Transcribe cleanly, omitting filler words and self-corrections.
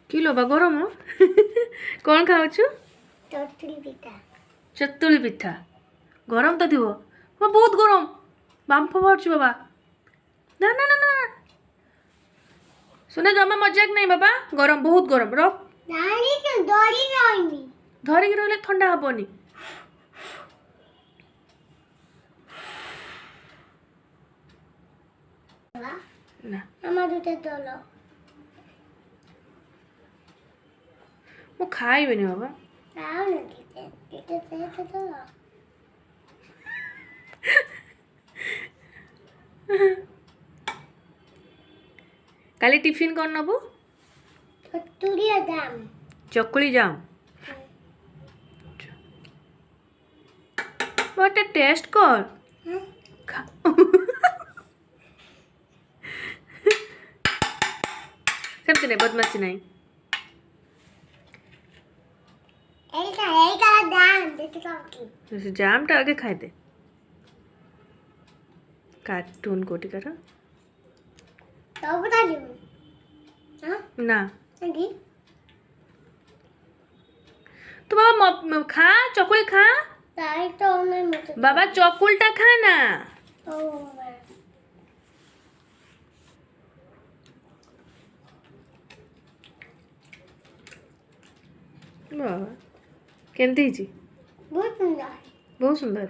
kilo बा गरम कौन खाऊ चतुली पिठा गरम तो थी बहुत गरम बांफ बाहर बाबा ना ना ना ना सुने जमा मजाक नहीं बाबा गरम बहुत गरम रख धरिक रही ठंडा हेनी ना ମୁଁ ଖାଇବିନି ବାବା काली टिफिन कौन नबू चकुली जाम बटे टेस्ट कर खा सेमती नहीं बदमाशी नहीं जाम टा आगे खाए दे कार्टून कोटी कर ना तो बाबा खा चकुल खा बाबा चकुलटा खा ना बाबा केमती बहुत सुंदर